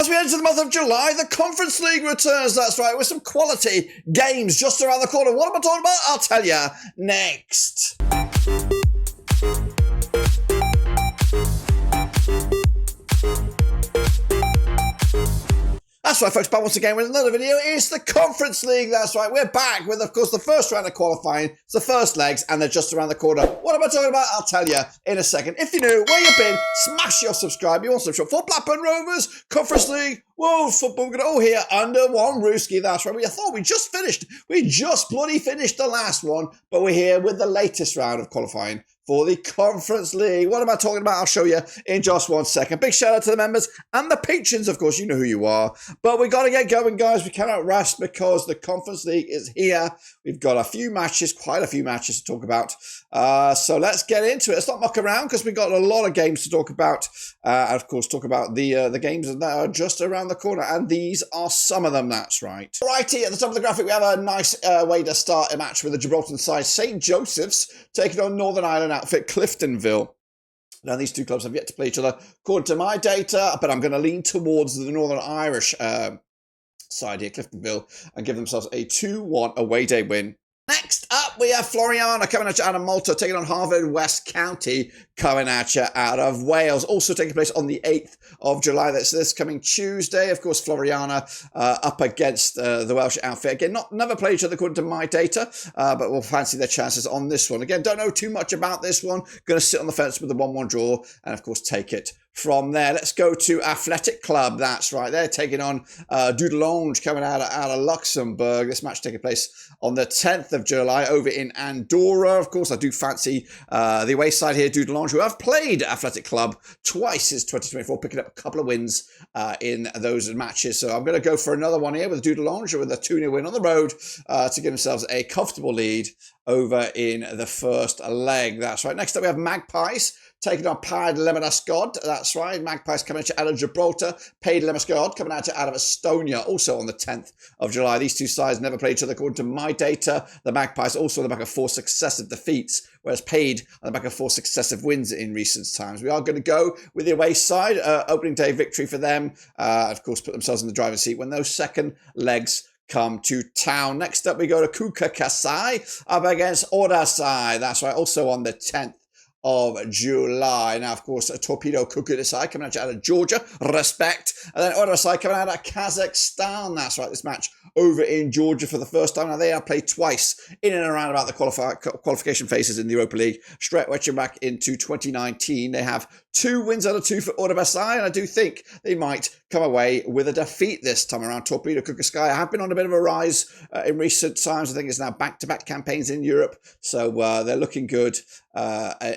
As we enter the month of July, the Conference League returns, that's right, with some quality games just around the corner. What am I talking about? I'll tell you next. That's right, folks, back once again with another video. It's the Conference League, that's right. We're back with, of course, the first round of qualifying. It's the first legs, and they're just around the corner. What am I talking about? I'll tell you in a second. If you're new, where you've been, smash your subscribe. You want some shop for Blackburn Rovers, Conference League, World Football. We're going to all here under one rooski, that's right. We thought we just finished. We just bloody finished the last one, but we're here with the latest round of qualifying for the Conference League. What am I talking about? I'll show you in just 1 second. Big shout out to the members and the patrons, of course, you know who you are. But we got to get going, guys. We cannot rest because the Conference League is here. We've got a few matches, quite a few matches to talk about. So let's get into it. Let's not muck around because we've got a lot of games to talk about. And of course, talk about the games that are just around the corner. And these are some of them, that's right. Righty, at the top of the graphic, we have a nice way to start a match with the Gibraltar side. St. Joseph's taking on Northern Ireland outfit Cliftonville. Now, these two clubs have yet to play each other, according to my data, but I'm going to lean towards the Northern Irish side here, Cliftonville, and give themselves a 2-1 away day win. Next up, we have Floriana coming at you out of Malta, taking on Harvard West County, coming at you out of Wales. Also taking place on the 8th of July. That's this coming Tuesday. Of course, Floriana up against the Welsh outfit. Again, never played each other according to my data, but we'll fancy their chances on this one. Again, don't know too much about this one. Going to sit on the fence with the 1-1 draw and, of course, take it from there. Let's go to Athletic Club. That's right. They're taking on Dudelange coming out of Luxembourg. This match taking place on the 10th of July over in Andorra. Of course, I do fancy the away side here, Dudelange, who have played Athletic Club twice since 2024, picking up a couple of wins in those matches. So I'm going to go for another one here with Dudelange with a 2-0 win on the road to give themselves a comfortable lead over in the first leg. That's right. Next up, we have Magpies taking on Paide Lemmerskod. That's right. Magpies coming out of Gibraltar. Paide Lemmerskod coming out of Estonia, also on the 10th of July. These two sides never played each other according to my data. The Magpies also on the back of 4 successive defeats, whereas Paide on the back of 4 successive wins in recent times. We are going to go with the away side. Opening day victory for them. Of course, put themselves in the driving seat when those second legs come to town. Next up, we go to Kutaisi up against Ordabasy. That's right. Also on the 10th of July. Now, of course, a Torpedo Kutaisi coming out of Georgia, respect. And then Ordabasy coming out of Kazakhstan. That's right, this match over in Georgia for the first time. Now, they have played twice in and around about the qualification phases in the Europa League, stretching back into 2019. They have 2 wins out of 2 for Ordabasy, and I do think they might come away with a defeat this time around. Torpedo Kutaisi have been on a bit of a rise in recent times. I think it's now back-to-back campaigns in Europe, so they're looking good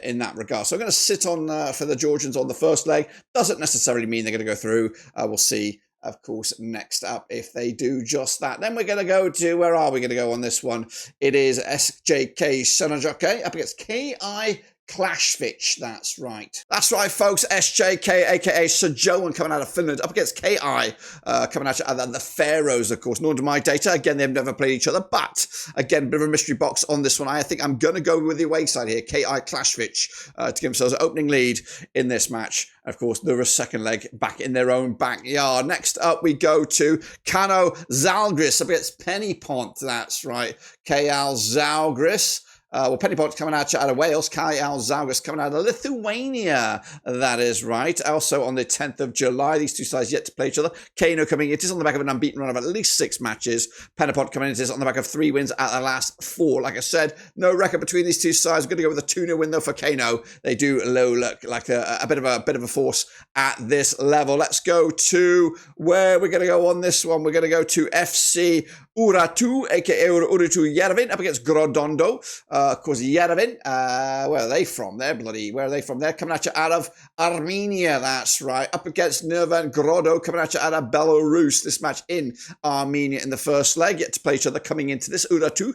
in that regard. So I'm going to sit on for the Georgians on the first leg. Doesn't necessarily mean they're going to go through. We'll see, of course, next up if they do just that. Then we're going to go to, where are we going to go on this one? It is SJK Seinäjoki up against KÍ Klaksvík. That's right. That's right, folks. SJK, aka Zhodino, coming out of Finland, up against KÍ, coming out of the Faroes, of course. Nor to my data. Again, they've never played each other, but again, a bit of a mystery box on this one. I think I'm going to go with the away side here, KÍ Klaksvík, to give themselves an opening lead in this match. Of course, the second leg back in their own backyard. Next up, we go to Kauno Žalgiris up against Penybont. That's right, KÍ Žalgiris. Penybont coming out of Wales, KÍ Žalgiris coming out of Lithuania, that is right. Also on the 10th of July, these two sides yet to play each other. Kauno coming, it is on the back of an unbeaten run of at least 6 matches. Penybont coming in, it is on the back of 3 wins out of the last 4. Like I said, no record between these two sides. We're going to go with a 2-0 win though for Kauno. They do look like a bit of a force at this level. Let's go to where we're going to go on this one. We're going to go to FC Urartu, aka Urartu Yerevan, up against Grodno. Of course, Yerevan, where are they from? Where are they from? They're coming at you out of Armenia, that's right. Up against Neman Grodno, coming at you out of Belarus. This match in Armenia in the first leg. Yet to play each other coming into this. Urartu,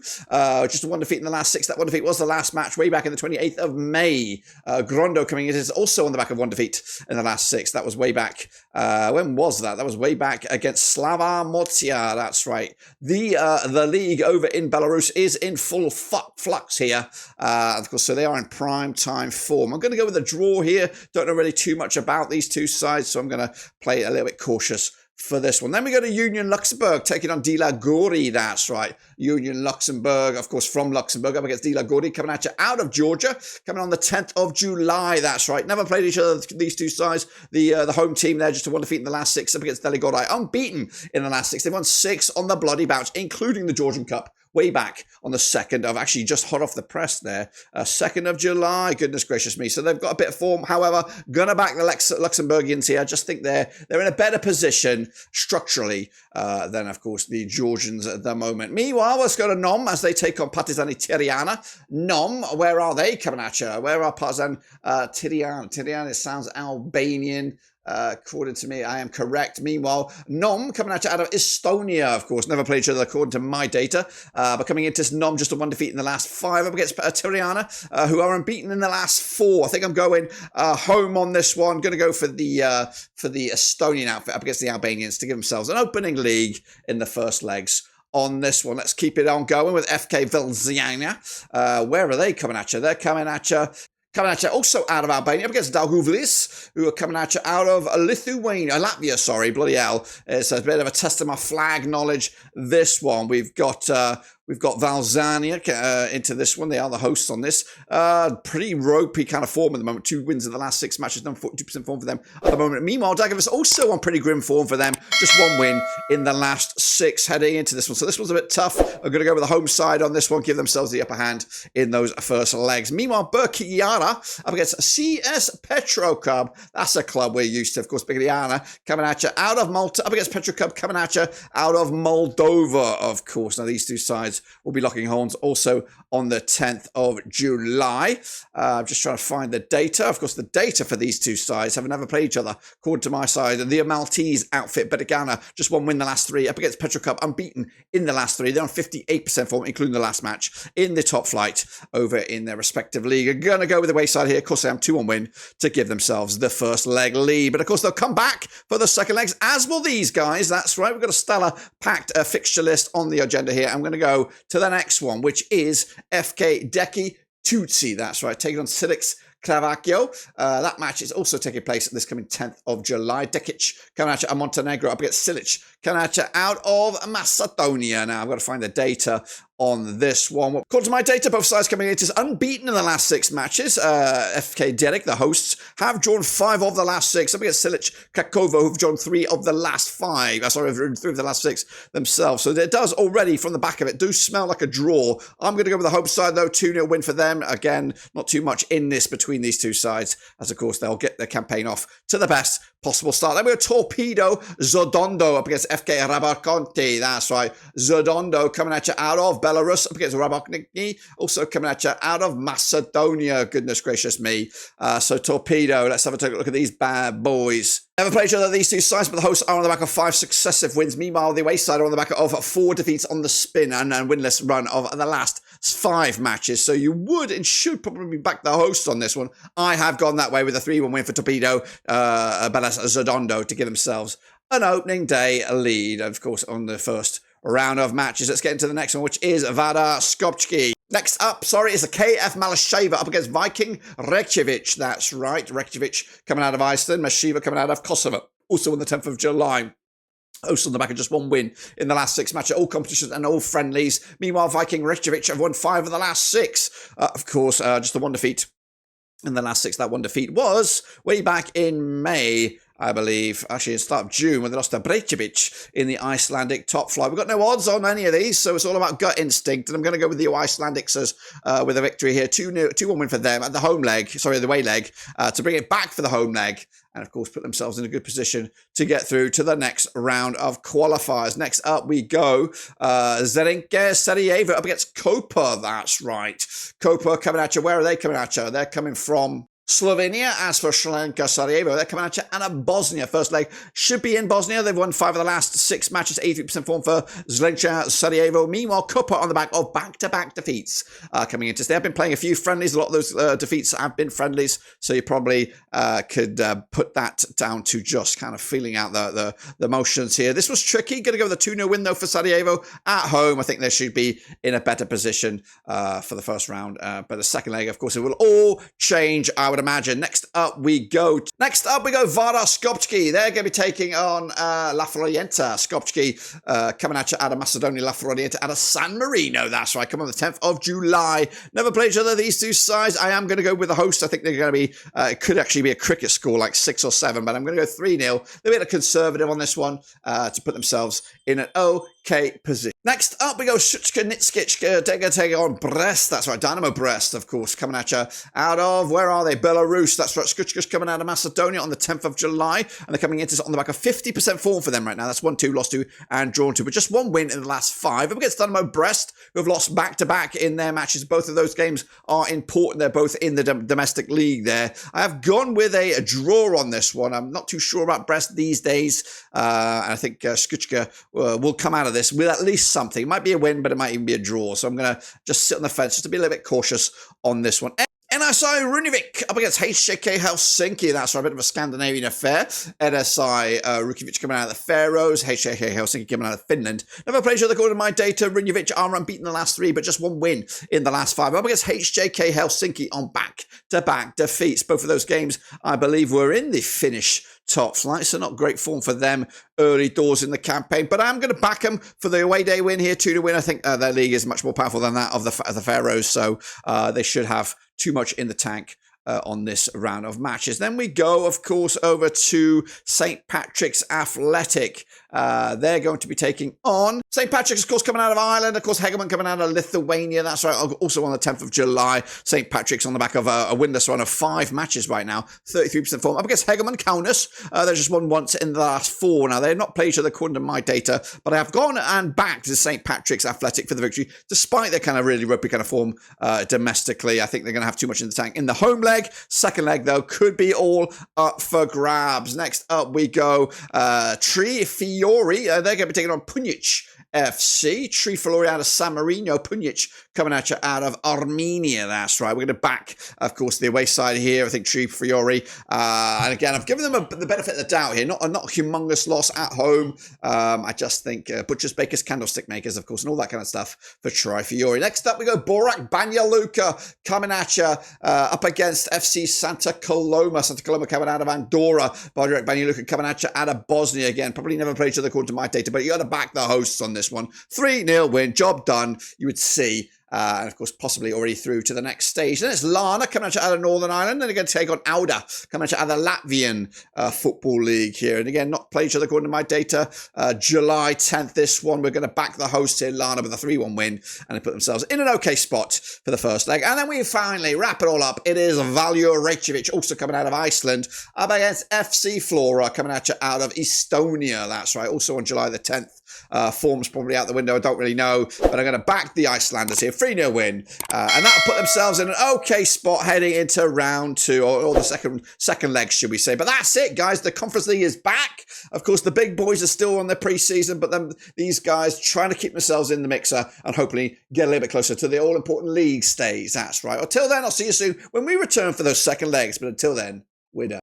just a 1 defeat in the last 6. That 1 defeat was the last match way back in the 28th of May. Grodno coming in is also on the back of 1 defeat in the last 6. That was way back. When was that? That was way back against Slava Motsia, that's right. The league over in Belarus is in full flux here. Of course, so they are in prime time form. I'm going to go with a draw here. Don't know really too much about these two sides, so I'm going to play a little bit cautious for this one. Then we go to Union Luxembourg, taking on Dila Gori, that's right. Union Luxembourg, of course, from Luxembourg, up against Dila Gori, coming at you out of Georgia, coming on the 10th of July, that's right. Never played each other, these two sides. The home team there, just a one defeat in the last 6, up against Dila Gori, unbeaten in the last 6. They've won 6 on the bloody bounce, including the Georgian Cup, way back on the 2nd of, actually just hot off the press there, 2nd of July, goodness gracious me. So they've got a bit of form, however, gonna back the Luxembourgians here. I just think they're in a better position structurally than, of course, the Georgians at the moment. Meanwhile, let's go to Nom as they take on Partizani Tirana. Nom, where are they coming at you? Where are Partizan Tirana? Tirana, it sounds Albanian. According to me, I am correct. Meanwhile, Nom coming at you out of Estonia, of course. Never played each other according to my data. But coming into this, Nom just a one defeat in the last 5 up against Tirana, who are unbeaten in the last 4. I think I'm going home on this one. Going to go for the Estonian outfit up against the Albanians to give themselves an opening league in the first legs on this one. Let's keep it on going with FK Vllaznia. Where are they coming at you? They're coming at you also out of Albania, up against Daugavpils, who are coming at you out of Latvia, sorry, bloody hell. It's a bit of a test of my flag knowledge, this one. We've got Vllaznia into this one. They are the hosts on this. Pretty ropey kind of form at the moment. 2 wins in the last 6 matches, done 42% form for them at the moment. Meanwhile, Daugavpils also on pretty grim form for them. Just 1 win in the last 6 heading into this one. So this one's a bit tough. I'm going to go with the home side on this one, give themselves the upper hand in those first legs. Meanwhile, Birkirkara up against CS Petrocub. That's a club we're used to, of course. Birkirkara coming at you out of Malta, up against Petrocub coming at you out of Moldova, of course. Now, these two sides will be locking horns also on the 10th of July. I'm just trying to find the data. Of course, the data for these two sides have never played each other. According to my side, the Maltese outfit, Birkirkara, just 1 win the last 3 up against Petrocub, unbeaten in the last 3. They're on 58% form, including the last match in the top flight over in their respective league. Are going to go with the wayside here. Of course, they have 2-1 win to give themselves the first leg lead. But of course, they'll come back for the second legs, as will these guys. That's right. We've got a stellar packed fixture list on the agenda here. I'm going to go to the next one, which is FK Deki Tuzi. That's right. Taking on Sileks Clavacchio. That match is also taking place this coming 10th of July. Dekic coming at you, Montenegro up against Sileks coming at you out of Macedonia. Now, I've got to find the data on this one. According to my data, both sides coming in is unbeaten in the last 6 matches. FK Derek, the hosts, have drawn 5 of the last 6. Up against Sileks Krakovo, who've drawn 3 of the last 5. Sorry, 3 of the last 6 themselves. So it does already, from the back of it, do smell like a draw. I'm going to go with the home side, though. 2-0 win for them. Again, not too much in this between these two sides, as of course they'll get their campaign off to the best possible start. Then we have Torpedo Zhodino up against FK Rabakonti. That's right. Zhodino coming at you out of Belarus up against Rabokniki, also coming at you out of Macedonia. Goodness gracious me. So Torpedo, let's have a look at these bad boys. Never played each other, these two sides, but the hosts are on the back of 5 successive wins. Meanwhile, the away side are on the back of 4 defeats on the spin and winless run of the last 5 matches. So you would and should probably back the hosts on this one. I have gone that way with a 3-1 win for Torpedo, Belarus Zhodino to give themselves an opening day lead, of course, on the first round of matches. Let's get into the next one, which is Vardar Skopje. Next up, is a KF Malisheva up against Viking Reykjavik. That's right, Reykjavik coming out of Iceland, Malisheva coming out of Kosovo. Also on the 10th of July. Also on the back of just 1 win in the last 6 matches, all competitions and all friendlies. Meanwhile, Viking Reykjavik have won 5 of the last 6. Of course, just the 1 defeat in the last 6. That 1 defeat was way back in May, I believe, actually at the start of June, when they lost to Breivik in the Icelandic top flight. We've got no odds on any of these, so it's all about gut instinct, and I'm going to go with the Icelandics with a victory here. 2-1 win for them at the home leg, the away leg, to bring it back for the home leg, and of course put themselves in a good position to get through to the next round of qualifiers. Next up we go, SJK Seinäjoki up against Koper. That's right. Koper coming at you. Where are they coming at you? They're coming from Slovenia. As for SJK Sarajevo, they're coming at you out of Bosnia. First leg should be in Bosnia. They've won 5 of the last 6 matches, 83% form for SJK Sarajevo. Meanwhile, Koper on the back of back-to-back defeats coming into this. They have been playing a few friendlies. A lot of those defeats have been friendlies, so you probably could put that down to just kind of feeling out the motions here. This was tricky. Going to go with a 2-0 win, though, for Sarajevo at home. I think they should be in a better position for the first round. But the second leg, of course, it will all change, I would would imagine. Next up we go Vardar Skopje. They're going to be taking on La Fiorita. Skopje coming at you out of Macedonia, La Fiorita out of San Marino. That's right, come on the 10th of July. Never played each other, these two sides. I am going to go with the host. I think they're going to be, it could actually be a cricket score, like 6 or 7, but I'm going to go 3-0. They're a bit conservative on this one to put themselves in an okay position. Next up, we go Shuchka Nitskic. They're going to take on Brest. That's right, Dynamo Brest, of course, coming at you out of, where are they? Belarus. That's right, Shuchka's coming out of Macedonia on the 10th of July, and they're coming into on the back of 50% form for them right now. That's 1-2, lost 2, and drawn 2, but just 1 win in the last 5. Up against Dynamo Brest, who have lost back-to-back in their matches. Both of those games are important. They're both in the domestic league there. I have gone with a draw on this one. I'm not too sure about Brest these days, and I think Shuchka will come out of this with at least something. It might be a win, but it might even be a draw. So I'm going to just sit on the fence just to be a little bit cautious on this one. NSÍ Runavík up against HJK Helsinki. That's right, a bit of a Scandinavian affair. NSÍ Runavík coming out of the Faroes. HJK Helsinki coming out of Finland. Never played each other according to my data. Runavík are unbeaten in the last 3, but just 1 win in the last 5. Up against HJK Helsinki on back-to-back defeats. Both of those games, I believe, were in the Finnish top flight, so not great form for them early doors in the campaign, but I'm going to back them for the away day win here, 2 to win. I think their league is much more powerful than that of the Faroes, so they should have too much in the tank on this round of matches. Then we go, of course, over to St. Patrick's Athletic. They're going to be taking on St. Patrick's, of course, coming out of Ireland. Of course, Hegemon coming out of Lithuania. That's right. Also on the 10th of July. St. Patrick's on the back of a winless run of 5 matches right now. 33% form. Up against Hegemon Kaunas. They've just won once in the last 4. Now, they've not played each other according to my data, but I have gone and backed the St. Patrick's Athletic for the victory, despite their kind of really ropey kind of form domestically. I think they're going to have too much in the tank in the home leg. Second leg, though, could be all up for grabs. Next up, we go Fiori. They're going to be taking on Punic FC. Fiori out of San Marino. Punic coming at you out of Armenia. That's right. We're going to back, of course, the away side here. I think Fiori. And again, I've given them the benefit of the doubt here. Not a humongous loss at home. I just think butchers, bakers, candlestick makers, of course, and all that kind of stuff for Fiori. Next up, we go Borac Banja Luka coming at you up against FC Santa Coloma. Santa Coloma coming out of Andorra. Borac Banja Luka coming at you out of Bosnia again. Probably never played each other according to my data, but you got to back the hosts on this one. 3-0 win, job done, you would see. And of course, possibly already through to the next stage. Then it's Lana coming at you out of Northern Ireland. Then they're going to take on Auda coming at you out of the Latvian Football League here. And again, not played each other according to my data. July 10th, this one. We're going to back the host here, Lana, with a 3-1 win. And they put themselves in an okay spot for the first leg. And then we finally wrap it all up. It is Valur Reykjavik, also coming out of Iceland, up against FC Flora coming at you out of Estonia. That's right, also on July the 10th. Form's probably out the window, I don't really know, but I'm going to back the Icelanders here, 3-0 win, and that'll put themselves in an okay spot heading into round 2, or the second leg, should we say. But that's it, guys. The Conference League is back. Of course, the big boys are still on their pre-season, but then these guys trying to keep themselves in the mixer and hopefully get a little bit closer to the all-important league stage. That's right. Until then, I'll see you soon when we return for those second legs, but until then, we're done.